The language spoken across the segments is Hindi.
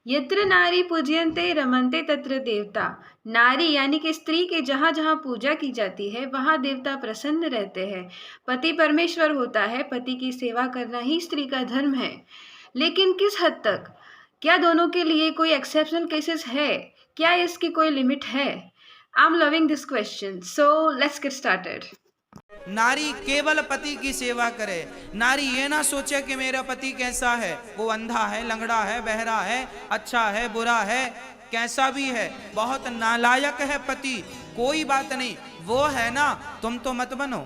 यत्र नारी पूज्यन्ते रमन्ते तत्र देवता। नारी यानी कि स्त्री की जहाँ जहाँ पूजा की जाती है वहाँ देवता प्रसन्न रहते हैं। पति परमेश्वर होता है, पति की सेवा करना ही स्त्री का धर्म है। लेकिन किस हद तक? क्या दोनों के लिए कोई एक्सेप्शनल केसेस है? क्या इसकी कोई लिमिट है? I am loving this question, so let's get started. नारी केवल पति की सेवा करे। नारी ये ना सोचे कि मेरा पति कैसा है, वो अंधा है, लंगड़ा है, बहरा है, अच्छा है, बुरा है, कैसा भी है, बहुत नालायक है पति, कोई बात नहीं, वो है ना, तुम तो मत बनो।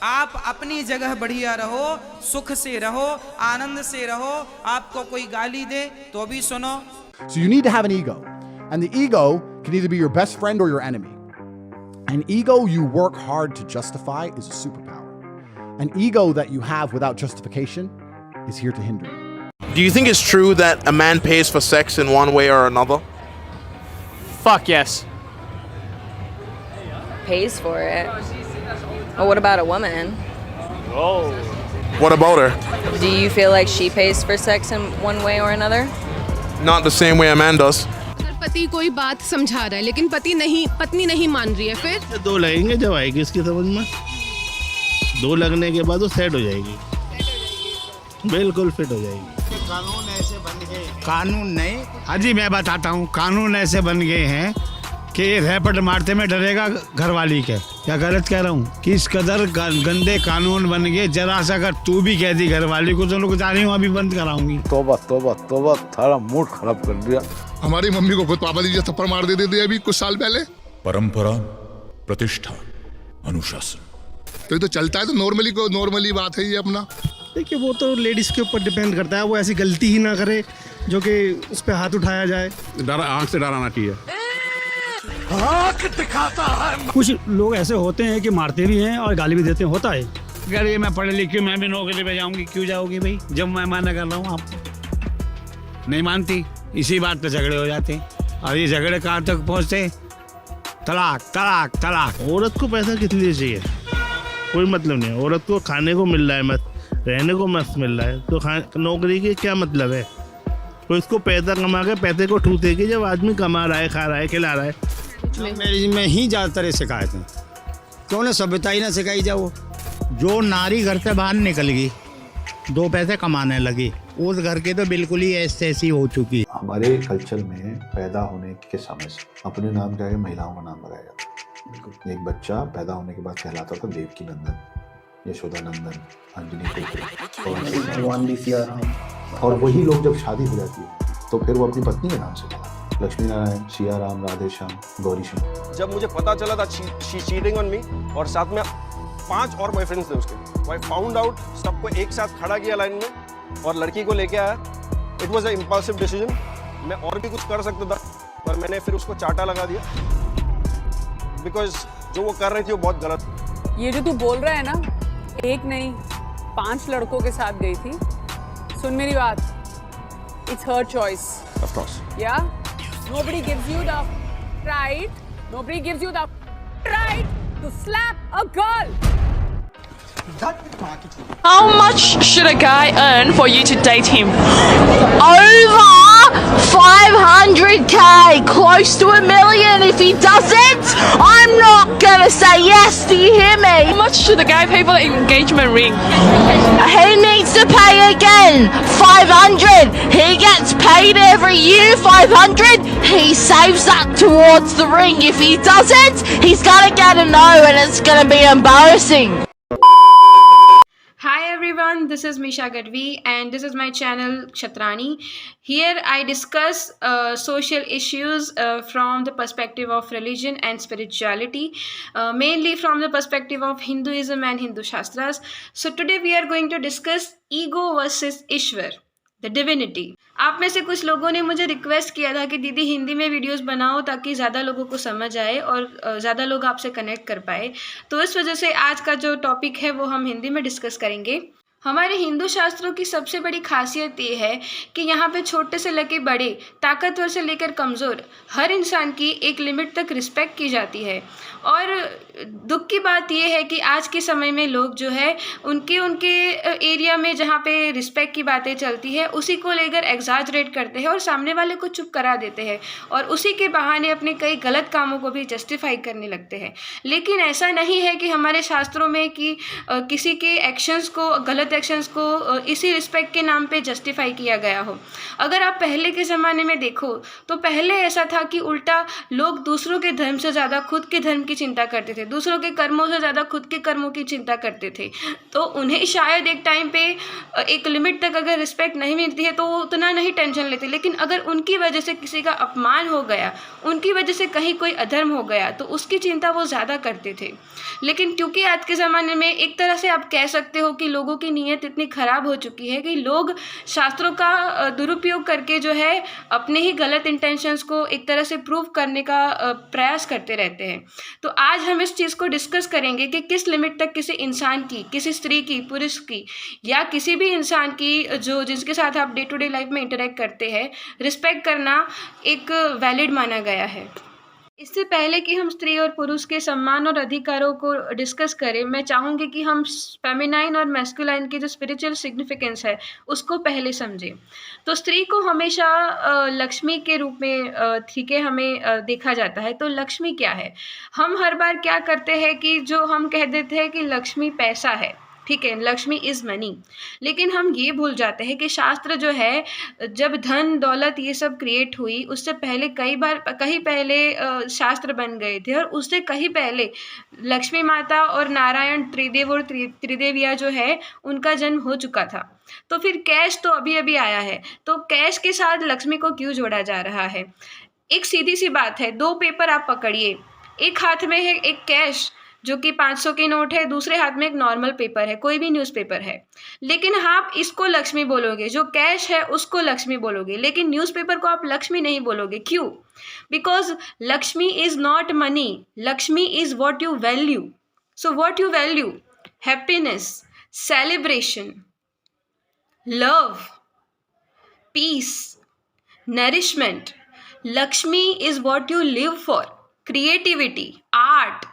आप अपनी जगह बढ़िया रहो, सुख से रहो, आनंद से रहो। आपको कोई गाली दे तो भी सुनो। So you need to have an ego. And the ego can either be your best friend or your enemy. An ego you work hard to justify is a superpower. An ego that you have without justification is here to hinder you. Do you think it's true that a man pays for sex in one way or another? Fuck yes. Pays for it. Well, what about a woman? What about her? Do you feel like she pays for sex in one way or another? Not the same way a man does. अगर पति कोई बात समझा रहा है लेकिन पत्नी नहीं मान रही है, फिर दो लगेंगे जब आएगी इसकी समझ में। दो लगने के बाद वो सेट हो जाएगी, बिल्कुल फिट हो जाएगी। कानून ऐसे बन गए, कानून नहीं, हाँ जी मैं बताता हूँ, कानून ऐसे बन गए हैं कि रैपट मारते में डरेगा घरवाली के। क्या गलत कह रहा हूँ? कि इस कदर गंदे कानून बन गए, जरा सा अगर तू भी कह दी घरवाली को तो लोग जा रही हूँ अभी बंद कराऊंगी। तोबा तोबा तोबा, थारा मूड खराब कर दिया। हमारी मम्मी को खुद पापा जी थप्पड़ मार देते थे अभी कुछ साल पहले। परंपरा, प्रतिष्ठा, अनुशासन, तो ये तो चलता है, तो नॉर्मली बात है ये अपना। देखिए वो तो लेडीज के ऊपर डिपेंड करता है, वो ऐसी गलती ही ना करे जो कि उस पर हाथ उठाया जाए। आंख से डराना चाहिए। दिखाता है। कुछ लोग ऐसे होते हैं कि मारते भी हैं और गाली भी देते हैं, होता है। अगर ये मैं पढ़े लिखे मैं भी नौकरी पे जाऊंगी, क्यों जाओगी भाई? जब मैं माना कर रहा हूँ, आप नहीं मानती, इसी बात पे झगड़े हो जाते हैं। और ये झगड़े कहाँ तक पहुँचते? तलाक तलाक तलाक। औरत को पैसा किस लिए चाहिए? कोई मतलब नहीं है। औरत को खाने को मिल रहा है मत, रहने को मस्त मिल रहा है, तो नौकरी के क्या मतलब है? तो इसको पैसा कमा के पैसे को ठूसेगी जब आदमी कमा रहा है, खा रहा है, खिला रहा है। मैरिज में ही ज़्यादातर शिकायत है। क्यों ना सभ्यता ही ना सिखाई जाओ। जो नारी घर से बाहर निकल गई, दो पैसे कमाने लगी, उस घर के तो बिल्कुल ही ऐसी हो चुकी। हमारे कल्चर में पैदा होने के समय से अपने नाम के आगे महिलाओं का नाम लगाया जाता है। एक बच्चा पैदा होने के बाद कहलाता था देवकी नंदन, यशोदा नंदन, अंजनी पुत्र। और वही लोग जब शादी हो जाती है तो फिर वो अपनी पत्नी के नाम से बुलाते, लक्ष्मी नारायण, सिया राम, राधे श्याम, गौरी श्याम। जब मुझे पता चला था शी चीटिंग ऑन मी और साथ में 5 और बॉयफ्रेंड्स थे उसके, आई फाउंड आउट, सबको एक साथ खड़ा किया लाइन में और लड़की को लेके आया। It was a impulsive decision. मैं और भी कुछ कर सकता था पर मैंने फिर उसको चाटा लगा दिया, बिकॉज जो वो कर रही थी वो बहुत गलत। ये जो तू बोल रहा है ना, एक नहीं 5 लड़कों के साथ गई थी। सुन मेरी बात, it's her choice. Of course. या nobody gives you the right, nobody gives you the right to slap a girl. How much should a guy earn for you to date him? Over 500k, close to $1 million. If he doesn't, I'm not gonna say yes. Do you hear me? How much should the guy pay for the engagement ring? He needs to pay again. 500. He gets paid every year. 500. He saves that towards the ring. If he doesn't, he's gonna get a no, and it's gonna be embarrassing. Hi everyone, this is Misha Gadvi and this is my channel Kshatrani. Here I discuss social issues from the perspective of religion and spirituality, mainly from the perspective of Hinduism and Hindu Shastras. So today we are going to discuss ego versus Ishwar, the divinity. आप में से कुछ लोगों ने मुझे रिक्वेस्ट किया था कि दीदी हिंदी में वीडियोस बनाओ ताकि ज़्यादा लोगों को समझ आए और ज़्यादा लोग आपसे कनेक्ट कर पाए। तो इस वजह से आज का जो टॉपिक है वो हम हिंदी में डिस्कस करेंगे। हमारे हिंदू शास्त्रों की सबसे बड़ी खासियत ये है कि यहाँ पे छोटे से लेकर बड़े, ताकतवर से लेकर कमज़ोर, हर इंसान की एक लिमिट तक रिस्पेक्ट की जाती है। और दुख की बात ये है कि आज के समय में लोग जो है उनके एरिया में जहाँ पे रिस्पेक्ट की बातें चलती है उसी को लेकर एग्जैजरेट करते हैं और सामने वाले को चुप करा देते हैं और उसी के बहाने अपने कई गलत कामों को भी जस्टिफाई करने लगते हैं। लेकिन ऐसा नहीं है कि हमारे शास्त्रों में कि किसी के एक्शंस को, गलत एक्शंस को इसी रिस्पेक्ट के नाम पे जस्टिफाई किया गया हो। अगर आप पहले के ज़माने में देखो तो पहले ऐसा था कि उल्टा लोग दूसरों के धर्म से ज़्यादा खुद के धर्म की चिंता करते थे, दूसरों के कर्मों से ज़्यादा खुद के कर्मों की चिंता करते थे। तो उन्हें शायद एक टाइम पे एक लिमिट तक अगर रिस्पेक्ट नहीं मिलती है तो वो उतना नहीं टेंशन लेते, लेकिन अगर उनकी वजह से किसी का अपमान हो गया, उनकी वजह से कहीं कोई अधर्म हो गया तो उसकी चिंता वो ज़्यादा करते थे। लेकिन क्योंकि आज के ज़माने में एक तरह से आप कह सकते हो कि लोगों की नीयत इतनी ख़राब हो चुकी है कि लोग शास्त्रों का दुरुपयोग करके जो है अपने ही गलत इंटेंशंस को एक तरह से प्रूव करने का प्रयास करते रहते हैं। तो आज हम इस चीज़ को डिस्कस करेंगे कि किस लिमिट तक किसी इंसान की, किसी स्त्री की, पुरुष की या किसी भी इंसान की जो जिसके साथ आप डे टू डे लाइफ में इंटरेक्ट करते हैं, रिस्पेक्ट करना एक वैलिड माना गया है। इससे पहले कि हम स्त्री और पुरुष के सम्मान और अधिकारों को डिस्कस करें, मैं चाहूँगी कि हम फेमिनाइन और मैस्कुलाइन की जो स्पिरिचुअल सिग्निफिकेंस है उसको पहले समझें। तो स्त्री को हमेशा लक्ष्मी के रूप में ठीक है हमें देखा जाता है। तो लक्ष्मी क्या है? हम हर बार क्या करते हैं कि जो हम कह देते हैं कि लक्ष्मी पैसा है, ठीक है, लक्ष्मी इज़ मनी, लेकिन हम ये भूल जाते हैं कि शास्त्र जो है जब धन दौलत ये सब क्रिएट हुई उससे पहले कहीं पहले शास्त्र बन गए थे और उससे कहीं पहले लक्ष्मी माता और नारायण त्रिदेव और त्रिदेविया जो है उनका जन्म हो चुका था। तो फिर कैश तो अभी अभी आया है, तो कैश के साथ लक्ष्मी को क्यों जोड़ा जा रहा है? एक सीधी सी बात है, दो पेपर आप पकड़िए, एक हाथ में है एक कैश जो कि 500 की नोट है, दूसरे हाथ में एक नॉर्मल पेपर है, कोई भी न्यूज़पेपर है, लेकिन आप इसको लक्ष्मी बोलोगे, जो कैश है उसको लक्ष्मी बोलोगे, लेकिन न्यूज़पेपर को आप लक्ष्मी नहीं बोलोगे। क्यों? Because Lakshmi is not money, Lakshmi is what you value. So what you value? Happiness, celebration, love, peace, nourishment. Lakshmi is what you live for. Creativity, art,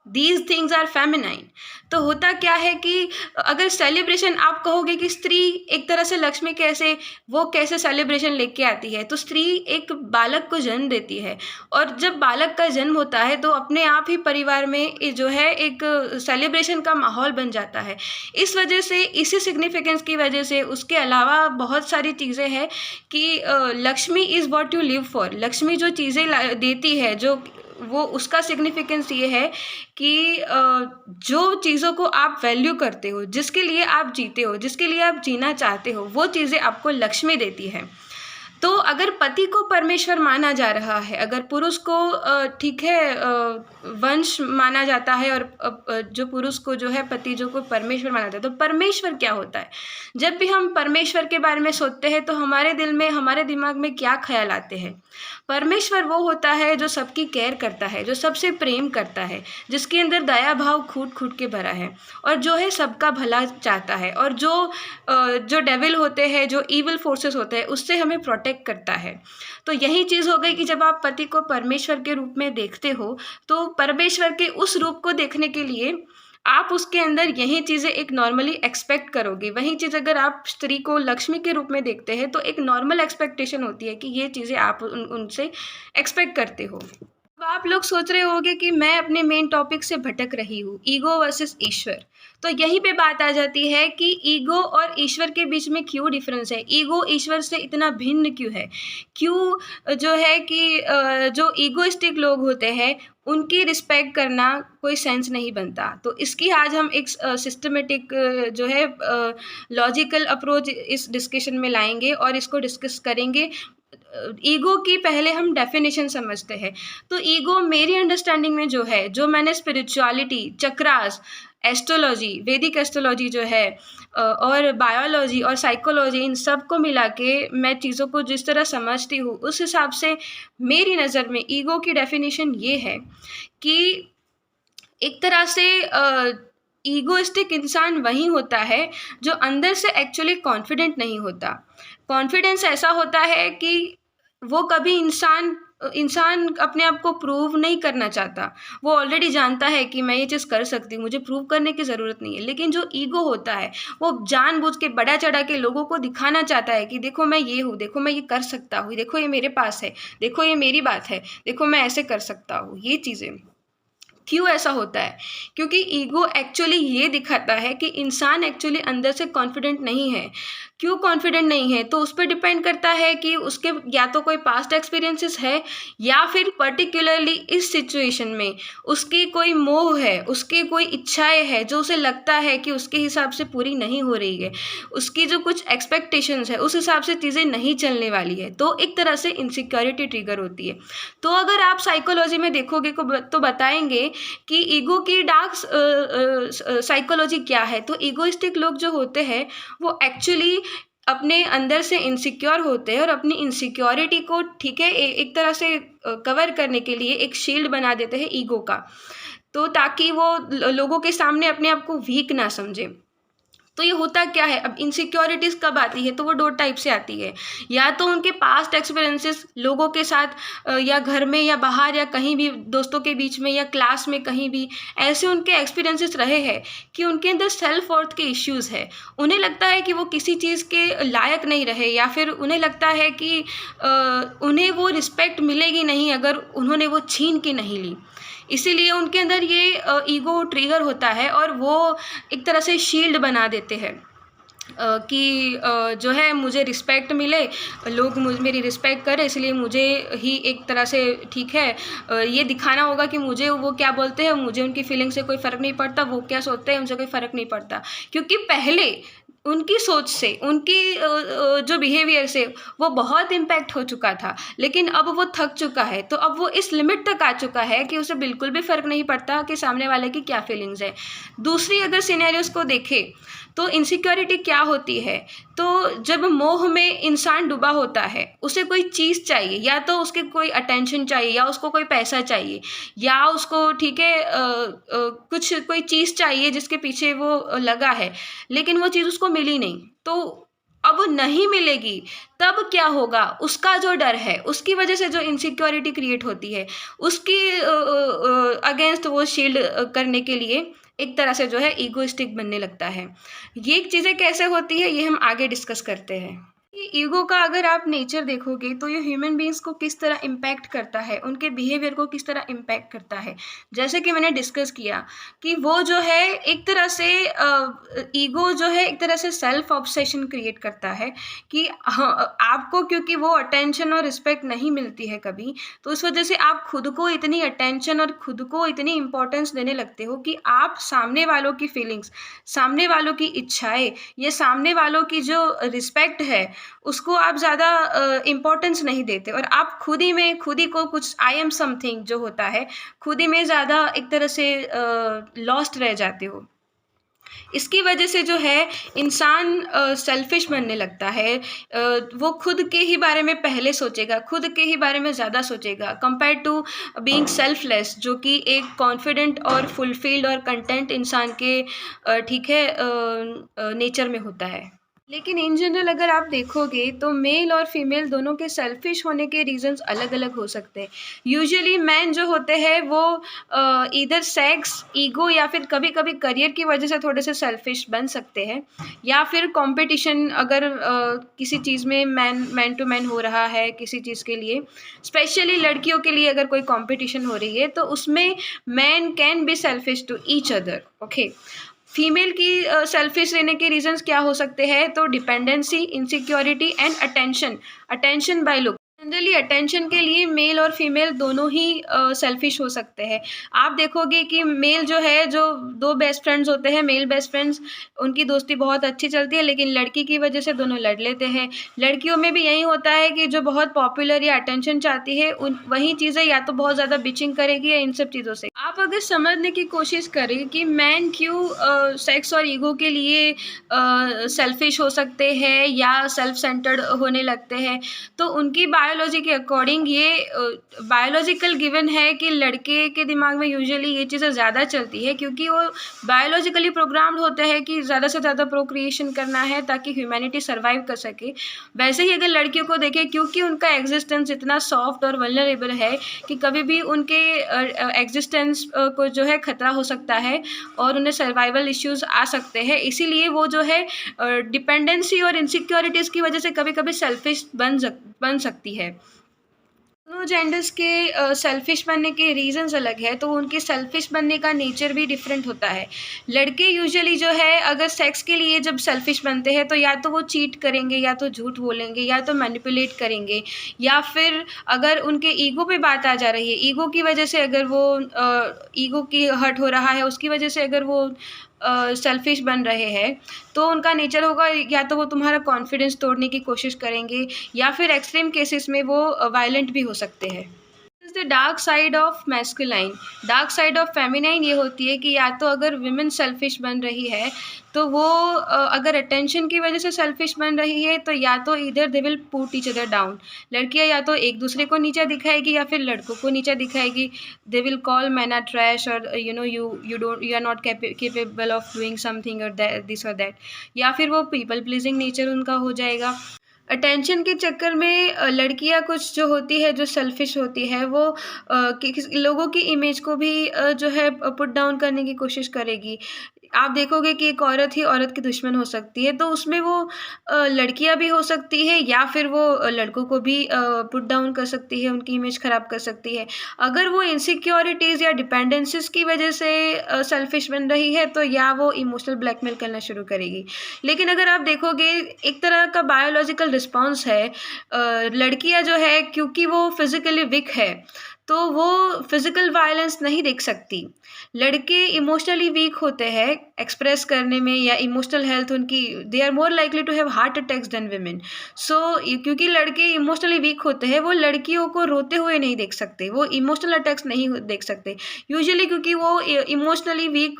these things are feminine. तो होता क्या है कि अगर सेलिब्रेशन आप कहोगे कि स्त्री एक तरह से लक्ष्मी कैसे सेलिब्रेशन लेके आती है, तो स्त्री एक बालक को जन्म देती है और जब बालक का जन्म होता है तो अपने आप ही परिवार में जो है एक सेलिब्रेशन का माहौल बन जाता है। इस वजह से, इसी सिग्निफिकेंस की वजह से, उसके अलावा बहुत सारी चीज़ें हैं कि Lakshmi is what you live for. Lakshmi जो चीज़ें देती है, जो वो उसका सिग्निफिकेंस ये है कि जो चीज़ों को आप वैल्यू करते हो, जिसके लिए आप जीते हो, जिसके लिए आप जीना चाहते हो, वो चीज़ें आपको लक्ष्मी देती है। तो अगर पति को परमेश्वर माना जा रहा है, अगर पुरुष को ठीक है वंश माना जाता है और जो पुरुष को जो है पति जो को परमेश्वर माना जाता है, तो परमेश्वर क्या होता है? जब भी हम परमेश्वर के बारे में सोचते हैं तो हमारे दिल में, हमारे दिमाग में क्या ख्याल आते हैं? परमेश्वर वो होता है जो सबकी केयर करता है, जो सबसे प्रेम करता है, जिसके अंदर दया भाव खूट खूट के भरा है और जो है सबका भला चाहता है, और जो डेविल होते हैं, जो ईविल फोर्सेस होते हैं, उससे हमें प्रोटेक्ट करता है। तो यही चीज़ हो गई कि जब आप पति को परमेश्वर के रूप में देखते हो तो परमेश्वर के उस रूप को देखने के लिए आप उसके अंदर यही चीज़ें एक नॉर्मली एक्सपेक्ट करोगे। वही चीज़ अगर आप स्त्री को लक्ष्मी के रूप में देखते हैं तो एक नॉर्मल एक्सपेक्टेशन होती है कि ये चीज़ें आप उनसे एक्सपेक्ट करते हो। अब आप लोग सोच रहे होंगे कि मैं अपने मेन टॉपिक से भटक रही हूँ, ईगो वर्सेस ईश्वर। तो यहीं पे बात आ जाती है कि ईगो और ईश्वर के बीच में क्यों डिफरेंस है, ईगो ईश्वर से इतना भिन्न क्यों है, क्यों जो है कि जो ईगोइस्टिक लोग होते हैं उनकी रिस्पेक्ट करना कोई सेंस नहीं बनता। तो इसकी आज हम एक सिस्टमेटिक जो है लॉजिकल अप्रोच इस डिस्कशन में लाएंगे और इसको डिस्कस करेंगे। ईगो की पहले हम डेफिनेशन समझते हैं। तो ईगो मेरी अंडरस्टैंडिंग में जो है, जो मैंने स्पिरिचुअलिटी, चक्रास, एस्ट्रोलॉजी, वैदिक एस्ट्रोलॉजी जो है और बायोलॉजी और साइकोलॉजी, इन सब को मिला के मैं चीज़ों को जिस तरह समझती हूँ उस हिसाब से मेरी नज़र में ईगो की डेफिनेशन ये है कि एक तरह से ईगोइस्टिक इंसान वही होता है जो अंदर से एक्चुअली कॉन्फिडेंट नहीं होता। कॉन्फिडेंस ऐसा होता है कि वो कभी इंसान अपने आप को प्रूव नहीं करना चाहता। वो ऑलरेडी जानता है कि मैं ये चीज़ कर सकती हूँ, मुझे प्रूव करने की ज़रूरत नहीं है। लेकिन जो ईगो होता है वो जानबूझ के बढ़ा चढ़ा के लोगों को दिखाना चाहता है कि देखो मैं ये हूँ, देखो मैं ये कर सकता हूँ, देखो ये मेरे पास है, देखो ये मेरी बात है, देखो मैं ऐसे कर सकता हूँ। ये चीज़ें क्यों ऐसा होता है? क्योंकि ईगो एक्चुअली ये दिखाता है कि इंसान एक्चुअली अंदर से कॉन्फिडेंट नहीं है। क्यों कॉन्फिडेंट नहीं है? तो उस पर डिपेंड करता है कि उसके या तो कोई पास्ट एक्सपीरियंसेस है या फिर पर्टिकुलरली इस सिचुएशन में उसकी कोई मोह है, उसकी कोई इच्छाएं है जो उसे लगता है कि उसके हिसाब से पूरी नहीं हो रही है, उसकी जो कुछ एक्सपेक्टेशंस है उस हिसाब से चीज़ें नहीं चलने वाली है, तो एक तरह से इनसिक्योरिटी ट्रिगर होती है। तो अगर आप साइकोलॉजी में देखोगे तो बताएंगे कि ईगो की डार्क साइकोलॉजी क्या है। तो ईगोइस्टिक लोग जो होते हैं वो एक्चुअली अपने अंदर से इनसिक्योर होते हैं और अपनी इनसिक्योरिटी को ठीक है एक तरह से कवर करने के लिए एक शील्ड बना देते हैं ईगो का, तो ताकि वो लोगों के सामने अपने आप को वीक ना समझे। तो ये होता क्या है? अब इनसिक्योरिटीज़ कब आती है? तो वो 2 टाइप से आती है। या तो उनके पास्ट एक्सपीरियंसेस लोगों के साथ या घर में या बाहर या कहीं भी दोस्तों के बीच में या क्लास में कहीं भी ऐसे उनके एक्सपीरियंसेस रहे हैं कि उनके अंदर सेल्फ वर्थ के इश्यूज़ है। उन्हें लगता है कि वो किसी चीज़ के लायक नहीं रहे, या फिर उन्हें लगता है कि उन्हें वो रिस्पेक्ट मिलेगी नहीं अगर उन्होंने वो छीन के नहीं ली। इसीलिए उनके अंदर ये ईगो ट्रिगर होता है और वो एक तरह से शील्ड बना देते हैं कि जो है मुझे रिस्पेक्ट मिले, लोग मेरी रिस्पेक्ट करें, इसलिए मुझे ही एक तरह से ठीक है ये दिखाना होगा कि मुझे वो क्या बोलते हैं, मुझे उनकी फीलिंग से कोई फ़र्क नहीं पड़ता, वो क्या सोचते हैं उनसे कोई फ़र्क नहीं पड़ता। क्योंकि पहले उनकी सोच से, उनकी जो बिहेवियर से वो बहुत इम्पैक्ट हो चुका था, लेकिन अब वो थक चुका है। तो अब वो इस लिमिट तक आ चुका है कि उसे बिल्कुल भी फ़र्क नहीं पड़ता कि सामने वाले की क्या फीलिंग्स है। दूसरी अगर सिनेरियोज़ को देखें तो इनसिक्योरिटी क्या होती है? तो जब मोह में इंसान डूबा होता है, उसे कोई चीज़ चाहिए, या तो उसके कोई अटेंशन चाहिए, या उसको कोई पैसा चाहिए, या उसको ठीक है कुछ कोई चीज़ चाहिए जिसके पीछे वो लगा है, लेकिन वो चीज़ उसको मिली नहीं। तो अब नहीं मिलेगी तब क्या होगा? उसका जो डर है, उसकी वजह से जो इनसिक्योरिटी क्रिएट होती है, उसकी अगेंस्ट वो शील्ड करने के लिए एक तरह से जो है ईगोइस्टिक बनने लगता है। ये चीज़ें कैसे होती है ये हम आगे डिस्कस करते हैं। ईगो का अगर आप नेचर देखोगे तो ये ह्यूमन बीइंग्स को किस तरह इम्पैक्ट करता है, उनके बिहेवियर को किस तरह इम्पैक्ट करता है। जैसे कि मैंने डिस्कस किया कि वो जो है एक तरह से ईगो जो है एक तरह से सेल्फ ऑब्सेशन क्रिएट करता है कि आपको क्योंकि वो अटेंशन और रिस्पेक्ट नहीं मिलती है कभी, तो उस वजह से आप खुद को इतनी अटेंशन और खुद को इतनी इम्पोर्टेंस देने लगते हो कि आप सामने वालों की फीलिंग्स, सामने वालों की इच्छाएं, ये सामने वालों की जो रिस्पेक्ट है उसको आप ज़्यादा इम्पोर्टेंस नहीं देते, और आप खुद ही को कुछ आई एम समथिंग जो होता है, खुद ही में ज़्यादा एक तरह से लॉस्ट रह जाते हो। इसकी वजह से जो है इंसान सेल्फिश बनने लगता है। वो खुद के ही बारे में पहले सोचेगा, खुद के ही बारे में ज़्यादा सोचेगा कंपेयर टू बीइंग सेल्फलेस, जो कि एक कॉन्फिडेंट और फुलफिल्ड और कंटेंट इंसान के ठीक है नेचर में होता है। लेकिन इन जनरल अगर आप देखोगे तो मेल और फीमेल दोनों के सेल्फिश होने के रीजंस अलग अलग हो सकते हैं। यूजुअली मैन जो होते हैं वो इधर सेक्स, ईगो या फिर कभी कभी करियर की वजह से थोड़े से सेल्फिश बन सकते हैं, या फिर कंपटीशन अगर किसी चीज़ में मैन टू मैन हो रहा है किसी चीज़ के लिए, स्पेशली लड़कियों के लिए अगर कोई कंपटीशन हो रही है तो उसमें man can be selfish to each other. Okay, female की सेल्फिश रहने के रीजंस क्या हो सकते हैं? तो dependency, insecurity and attention by look. Generally attention के लिए मेल और फीमेल दोनों ही सेल्फिश हो सकते हैं। आप देखोगे कि मेल जो है, जो 2 बेस्ट फ्रेंड्स होते हैं, मेल बेस्ट फ्रेंड्स, उनकी दोस्ती बहुत अच्छी चलती है, लेकिन लड़की की वजह से दोनों लड़ लेते हैं। लड़कियों में भी यही होता है कि जो बहुत पॉपुलर या अटेंशन चाहती है वही चीज़ें या तो बहुत ज़्यादा बिचिंग करेगी या इन सब चीज़ों से। आप अगर समझने की कोशिश करें कि मैन क्यों सेक्स और ईगो के लिए सेल्फिश हो सकते हैं या सेल्फ सेंटर्ड होने लगते हैं, तो उनकी बायोलॉजी के अकॉर्डिंग ये बायोलॉजिकल गिवन है कि लड़के के दिमाग में यूजुअली ये चीज़ें ज़्यादा चलती है, क्योंकि वो बायोलॉजिकली प्रोग्राम्ड होते हैं कि ज़्यादा से ज़्यादा प्रोक्रिएशन करना है ताकि ह्यूमैनिटी सर्वाइव कर सके। वैसे ही अगर लड़कियों को देखें, क्योंकि उनका एग्जिस्टेंस इतना सॉफ्ट और वल्नरेबल है कि कभी भी उनके एग्जिस्टेंस को जो है खतरा हो सकता है और उन्हें सर्वाइवल इश्यूज आ सकते हैं, इसीलिए वो जो है डिपेंडेंसी और इनसिक्योरिटीज़ की वजह से कभी कभी सेल्फिश बन सकती है। दोनों जेंडर्स के सेल्फिश बनने के रीजंस अलग है, तो उनके सेल्फिश बनने का नेचर भी डिफरेंट होता है। लड़के यूजुअली जो है अगर सेक्स के लिए जब सेल्फिश बनते हैं तो या तो वो चीट करेंगे, या तो झूठ बोलेंगे, या तो मैनिपुलेट करेंगे, या फिर अगर उनके ईगो पे बात आ जा रही है, ईगो की वजह से अगर वो ईगो की हर्ट हो रहा है, उसकी वजह से अगर वो सेल्फिश बन रहे हैं, तो उनका नेचर होगा या तो वो तुम्हारा कॉन्फिडेंस तोड़ने की कोशिश करेंगे, या फिर एक्सट्रीम केसेस में वो वायलेंट भी हो सकते हैं। The dark side of masculine. Dark side of feminine ये होती है कि या तो अगर विमेन सेल्फिश बन रही है तो वो अगर अटेंशन की वजह से सेल्फिश बन रही है, तो या तो इधर they will put each other down. लड़कियां या तो एक दूसरे को नीचा दिखाएगी या फिर लड़कों को नीचा दिखाएगी। They will call man are trash, और you are not capable of doing something or this or that, या फिर वो पीपल प्लीजिंग नेचर उनका हो जाएगा। अटेंशन के चक्कर में लड़कियां कुछ जो होती है, जो सेल्फिश होती है, वो लोगों की इमेज को भी जो है पुट डाउन करने की कोशिश करेगी। आप देखोगे कि एक औरत ही औरत की दुश्मन हो सकती है, तो उसमें वो लड़कियां भी हो सकती है, या फिर वो लड़कों को भी पुट डाउन कर सकती है, उनकी इमेज ख़राब कर सकती है। अगर वो इनसिक्योरिटीज़ या डिपेंडेंसीज की वजह से सेल्फिश बन रही है, तो या वो इमोशनल ब्लैकमेल करना शुरू करेगी। लेकिन अगर आप देखोगे, एक तरह का बायोलॉजिकल रिस्पॉन्स है, लड़कियां जो है क्योंकि वो फिज़िकली वीक है तो वो फिज़िकल वायलेंस नहीं देख सकती। लड़के इमोशनली वीक होते हैं एक्सप्रेस करने में, या इमोशनल हेल्थ उनकी, they are more likely to have heart attacks than women. So क्योंकि लड़के इमोशनली वीक होते हैं, वो लड़कियों को रोते हुए नहीं देख सकते, वो इमोशनल अटैक्स नहीं देख सकते यूजुअली, क्योंकि वो इमोशनली वीक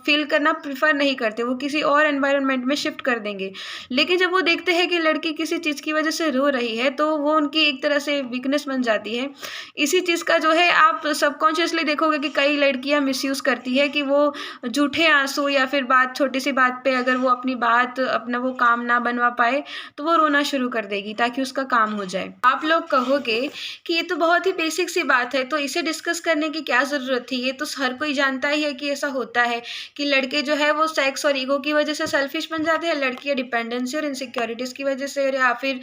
फील करना प्रेफर नहीं करते, वो किसी और एनवायरनमेंट में शिफ्ट कर देंगे। लेकिन जब वो देखते हैं कि लड़की किसी चीज़ की वजह से रो रही है, तो वो उनकी एक तरह से वीकनेस बन जाती है। इसी चीज़ का जो है आप सबकॉन्शियसली देखोगे कि कई लड़कियां मिसयूज़ करती है कि वो झूठे आंसू, या फिर छोटी सी बात पे अगर वो अपना वो काम ना बनवा पाए तो वो रोना शुरू कर देगी ताकि उसका काम हो जाए। आप लोग कहोगे कि ये तो बहुत ही बेसिक सी बात है, तो इसे डिस्कस करने की क्या ज़रूरत थी, ये तो हर कोई जानता ही है कि ऐसा होता है कि लड़के जो है वो सेक्स और ईगो की वजह से सेल्फिश बन जाते हैं, लड़कियाँ डिपेंडेंसी और इनसिक्योरिटीज़ की वजह से, या फिर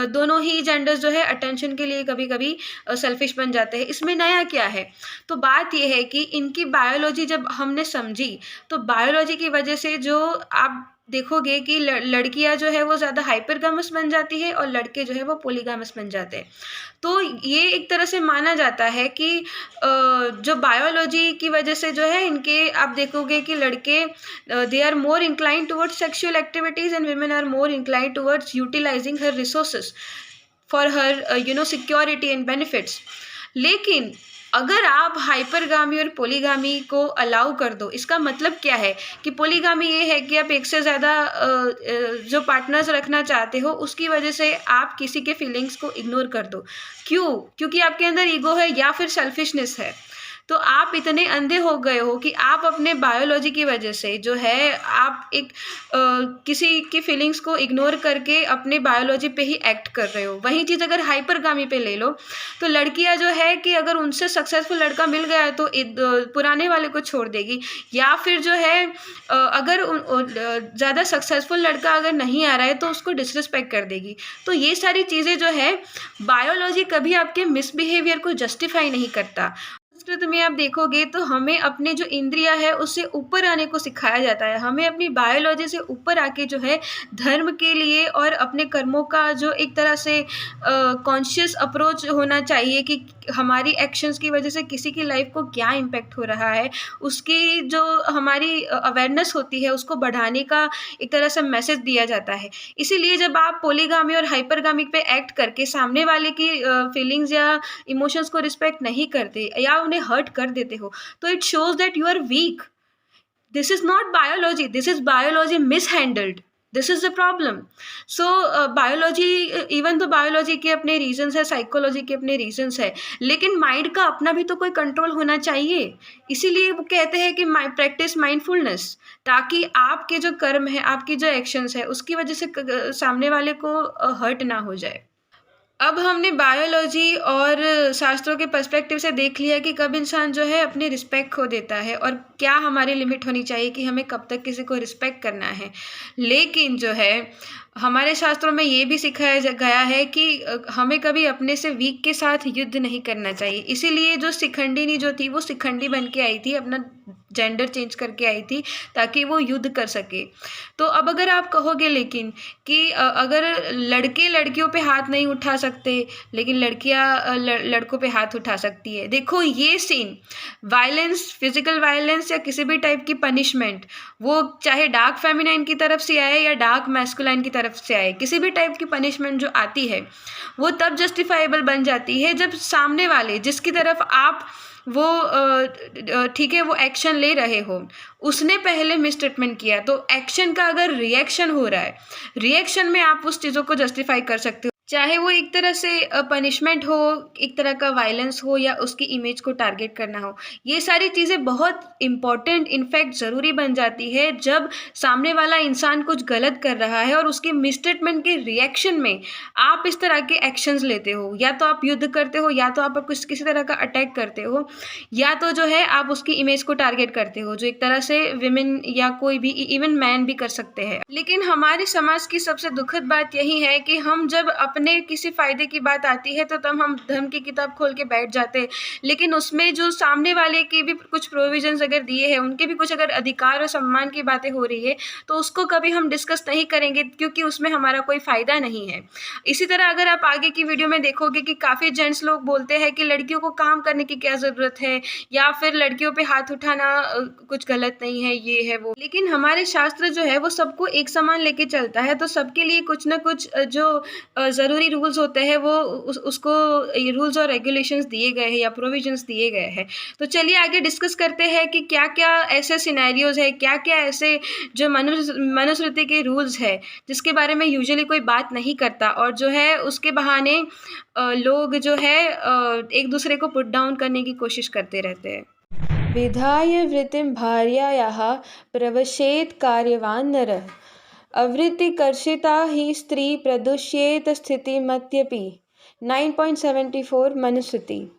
दोनों ही जेंडर्स जो है अटेंशन के लिए कभी कभी सेल्फिश बन जाते हैं। इसमें नया क्या है? तो बात यह है कि इनकी बायोलॉजी जब हमने समझी, तो बायोलॉजी की वजह से जो आप देखोगे कि लड़कियां जो है वो ज़्यादा हाइपरगामस बन जाती है और लड़के जो है वो पोलीगामस बन जाते हैं। तो ये एक तरह से माना जाता है कि जो बायोलॉजी की वजह से जो है इनके, आप देखोगे कि लड़के they are more inclined towards sexual activities and women are more inclined towards utilising her resources for her security and benefits. लेकिन अगर आप हाइपरगामी और पोलीगामी को अलाउ कर दो, इसका मतलब क्या है कि पोलीगामी ये है कि आप एक से ज़्यादा जो पार्टनर्स रखना चाहते हो, उसकी वजह से आप किसी के फीलिंग्स को इग्नोर कर दो। क्यों? क्योंकि आपके अंदर ईगो है या फिर सेल्फिशनेस है। तो आप इतने अंधे हो गए हो कि आप अपने बायोलॉजी की वजह से जो है आप एक किसी की फीलिंग्स को इग्नोर करके अपने बायोलॉजी पे ही एक्ट कर रहे हो। वही चीज़ अगर हाइपरगामी पे ले लो, तो लड़कियां जो है कि अगर उनसे सक्सेसफुल लड़का मिल गया है तो पुराने वाले को छोड़ देगी, या फिर जो है अगर ज़्यादा सक्सेसफुल लड़का अगर नहीं आ रहा है तो उसको डिसरिस्पेक्ट कर देगी। तो ये सारी चीज़ें जो है, बायोलॉजी कभी आपके मिसबिहेवियर को जस्टिफाई नहीं करता। संस्कृत में आप देखोगे तो हमें अपने जो इंद्रिया है उससे ऊपर आने को सिखाया जाता है। हमें अपनी बायोलॉजी से ऊपर आके जो है धर्म के लिए और अपने कर्मों का जो एक तरह से कॉन्शियस अप्रोच होना चाहिए कि हमारी एक्शंस की वजह से किसी की लाइफ को क्या इम्पैक्ट हो रहा है, उसकी जो हमारी अवेयरनेस होती है उसको बढ़ाने का एक तरह से मैसेज दिया जाता है। इसीलिए जब आप पोलीगामी और हाइपरगामी पे एक्ट करके सामने वाले की फीलिंग्स या इमोशंस को रिस्पेक्ट नहीं करते या उन्हें हर्ट कर देते हो, तो it shows that you are weak. This is not biology, this is biology mishandled. This is the problem. So biology, even तो बायोलॉजी के अपने रीजंस है, साइकोलॉजी के अपने रीजंस है, लेकिन माइंड का अपना भी तो कोई कंट्रोल होना चाहिए. इसीलिए वो कहते हैं कि प्रैक्टिस माइंडफुलनेस, ताकि आपके जो कर्म है, आपकी जो एक्शंस है, उसकी वजह से सामने वाले को हर्ट ना हो जाए. अब हमने बायोलॉजी और शास्त्रों के पर्सपेक्टिव से देख लिया कि कब इंसान जो है अपनी रिस्पेक्ट खो देता है और क्या हमारी लिमिट होनी चाहिए कि हमें कब तक किसी को रिस्पेक्ट करना है. लेकिन जो है हमारे शास्त्रों में ये भी सिखाया गया है कि हमें कभी अपने से वीक के साथ युद्ध नहीं करना चाहिए. इसीलिए जो शिखंडिनी जो थी वो शिखंडी बन के आई थी, अपना जेंडर चेंज करके आई थी ताकि वो युद्ध कर सके. तो अब अगर आप कहोगे लेकिन कि अगर लड़के लड़कियों पे हाथ नहीं उठा सकते लेकिन लड़कियां लड़कों पे हाथ उठा सकती है. देखो ये सीन, वायलेंस, फिजिकल वायलेंस या किसी भी टाइप की पनिशमेंट, वो चाहे डार्क फेमिनाइन की तरफ से आए या डार्क मैस्कुलाइन की तरफ से आए, किसी भी टाइप की पनिशमेंट जो आती है वो तब जस्टिफाइबल बन जाती है जब सामने वाले जिसकी तरफ आप वो ठीक है वो एक्शन ले रहे हो, उसने पहले मिसट्रीटमेंट किया. तो एक्शन का अगर रिएक्शन हो रहा है, रिएक्शन में आप उस चीज़ों को जस्टिफाई कर सकते हो, चाहे वो एक तरह से पनिशमेंट हो, एक तरह का वायलेंस हो या उसकी इमेज को टारगेट करना हो. ये सारी चीज़ें बहुत इम्पॉर्टेंट, इनफैक्ट ज़रूरी बन जाती है जब सामने वाला इंसान कुछ गलत कर रहा है और उसके मिसट्रीटमेंट के रिएक्शन में आप इस तरह के एक्शंस लेते हो. या तो आप युद्ध करते हो, या तो आप कुछ किसी तरह का अटैक करते हो, या तो जो है आप उसकी इमेज को टारगेट करते हो, जो एक तरह से विमेन या कोई भी, इवन मैन भी कर सकते हैं. लेकिन हमारे समाज की सबसे दुखद बात यही है कि हम जब अपने किसी फ़ायदे की बात आती है तो तब हम धर्म की किताब खोल के बैठ जाते हैं, लेकिन उसमें जो सामने वाले के भी कुछ प्रोविजंस अगर दिए हैं, उनके भी कुछ अगर अधिकार और सम्मान की बातें हो रही है तो उसको कभी हम डिस्कस नहीं करेंगे क्योंकि उसमें हमारा कोई फ़ायदा नहीं है. इसी तरह अगर आप आगे की वीडियो में देखोगे कि काफ़ी जेंट्स लोग बोलते हैं कि लड़कियों को काम करने की क्या ज़रूरत है, या फिर लड़कियों पे हाथ उठाना कुछ गलत नहीं है, ये है वो. लेकिन हमारे शास्त्र जो है वो सबको एक समान लेके चलता है, तो सबके लिए कुछ ना कुछ जो ज़रूरी रूल्स होते हैं वो उसको रूल्स और रेगुलेशंस दिए गए हैं या प्रोविजंस दिए गए हैं. तो चलिए आगे डिस्कस करते हैं कि क्या क्या ऐसे सिनेरियोज़ है, क्या क्या ऐसे जो मनुस्मृति के रूल्स है जिसके बारे में यूजुअली कोई बात नहीं करता और जो है उसके बहाने लोग जो है एक दूसरे को पुट डाउन करने की कोशिश करते रहते हैं. विधाय वृत्तिं भार्यायाः प्रवशेत् कार्यवान् नरः, अवृत्तिकर्षिता हि स्त्री प्रदुष्येत स्थितिमत्यपि. 9.74 Manusmriti.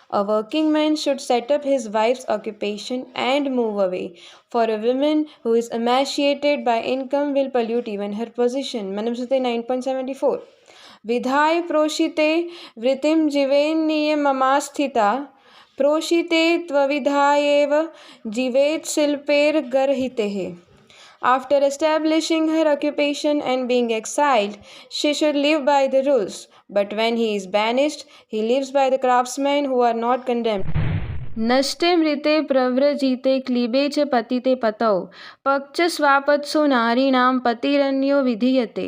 A working man should set up his wife's occupation and move away, for a woman who is emaciated by income will pollute even her position. Manusmriti 9.74. विधाय प्रोषिते वृत्तिं जीवेन्नियममास्थिता, प्रोषिते त्वविधायेव जीवेत् शिल्पेर्गर्हितेः. After establishing her occupation and being exiled, she should live by the rules. But when he is banished, he lives by the craftsmen who are not condemned. नष्टे मृते प्रव्रजिते क्लीबे च पतिते पतौ, पक्ष स्वापत्सु नारीणां पतिरन्यो विधीयते.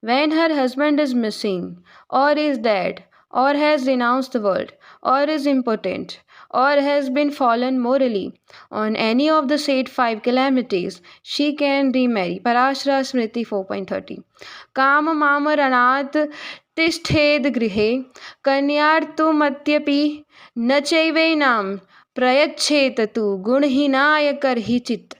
When her husband is missing, or is dead, or has renounced the world, or is impotent, or has been fallen morally on any of the said 5 calamities, she can remarry. Parashara Smriti 4.30. काम मामरणात् तिष्ठेद गृहे कन्यार्तुमत्यपि न चैवैनां प्रयच्छेत तु गुणहीनाय कर्हिचित्.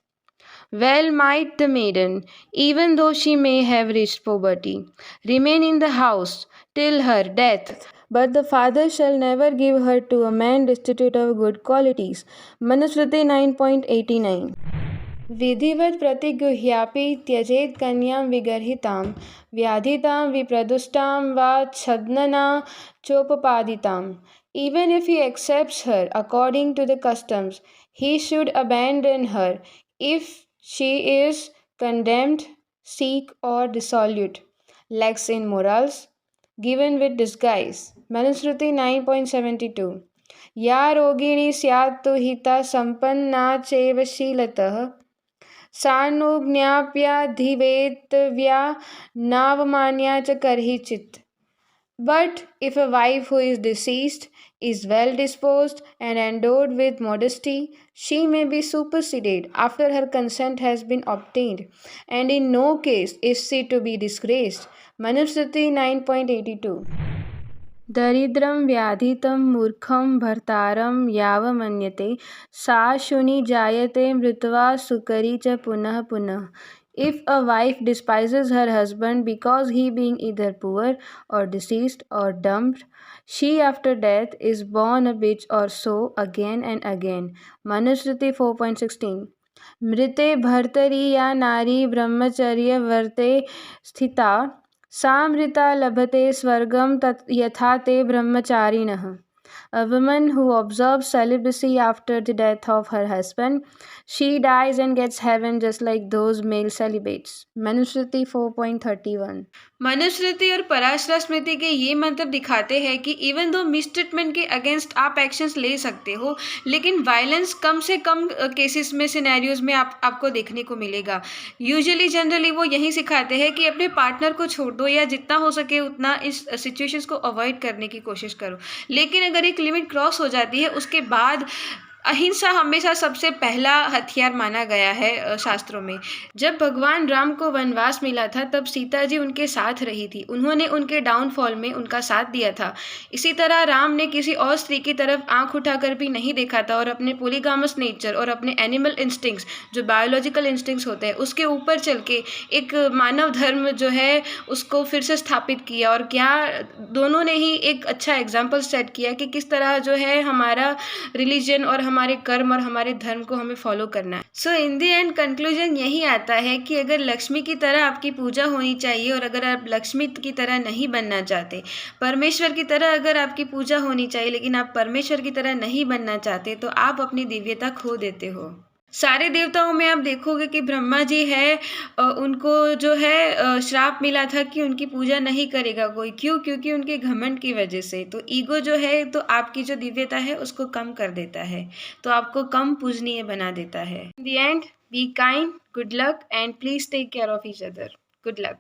Well might the maiden, even though she may have reached puberty, remain in the house till her death, but the father shall never give her to a man destitute of good qualities. Manusmriti 9.89. विधिवत् प्रतिगृह्यापि त्यजेत् कन्यां विगर्हितां, व्याधितां विप्रदुष्टां वा छद्मना चोपपादितां. Even if he accepts her according to the customs, he should abandon her if she is condemned, sick or dissolute, lax in morals, given with disguise. Manusmriti 9.72. या रोगिणी स्यात् तु हिता सम्पन्ना चैव शीलतः, सानुज्ञाप्याधिवेतव्या नावमान्या च कर्हिचित्. But if a wife who is deceased is well disposed and endowed with modesty, she may be superseded after her consent has been obtained, and in no case is she to be disgraced. Manusmriti 9.82. दरिद्रं व्याधितं मूर्खं भर्तारं यावमन्यते सा शुनि जायते मृत्वा सुकरी च पुनः पुनः. If a wife despises her husband because he being either poor or deceased or dumped, she after death is born a bitch or so again and again. Manusmriti 4.16. मृते Bhartari या नारी ब्रह्मचर्य वर्ते स्थिता सा मृता लभते स्वर्गम यथा ते ब्रह्मचारिणः. A woman who observes celibacy after the death of her husband, she dies and gets heaven just like those male celibates. Manusmriti 4.31. Manusmriti और पराशरा स्मृति के ये मंत्र दिखाते हैं कि इवन दो मिसट्रीटमेंट के अगेंस्ट आप एक्शंस ले सकते हो, लेकिन वायलेंस कम से कम केसेस में, सिनेरियोज में आपको देखने को मिलेगा. यूजुअली जनरली वो यही सिखाते हैं कि अपने पार्टनर को छोड़ दो या जितना हो सके उतना इस सिचुएशंस को अवॉइड करने की कोशिश करो. लेकिन अगर एक लिमिट क्रॉस हो जाती है, उसके बाद अहिंसा हमेशा सबसे पहला हथियार माना गया है शास्त्रों में. जब भगवान राम को वनवास मिला था तब सीता जी उनके साथ रही थी. उन्होंने उनके डाउनफॉल में उनका साथ दिया था. इसी तरह राम ने किसी और स्त्री की तरफ आंख उठाकर भी नहीं देखा था और अपने पोलीगामस नेचर और अपने एनिमल इंस्टिंक्ट्स, जो बायोलॉजिकल इंस्टिंक्ट्स होते हैं, उसके ऊपर चल के एक मानव धर्म जो है उसको फिर से स्थापित किया. और क्या दोनों ने ही एक अच्छा एग्जाम्पल सेट किया कि किस तरह जो है हमारा रिलीजन और हमारे कर्म और हमारे धर्म को हमें फॉलो करना है. सो इन द एंड कंक्लूजन यही आता है कि अगर लक्ष्मी की तरह आपकी पूजा होनी चाहिए और अगर आप लक्ष्मी की तरह नहीं बनना चाहते, परमेश्वर की तरह अगर आपकी पूजा होनी चाहिए लेकिन आप परमेश्वर की तरह नहीं बनना चाहते, तो आप अपनी दिव्यता खो देते हो. सारे देवताओं में आप देखोगे कि ब्रह्मा जी है, उनको जो है श्राप मिला था कि उनकी पूजा नहीं करेगा कोई. क्यों? क्योंकि उनके घमंड की वजह से. तो ईगो जो है तो आपकी जो दिव्यता है उसको कम कर देता है, तो आपको कम पूजनीय बना देता है. In the end, be kind, good luck and please take care of each other. Good luck.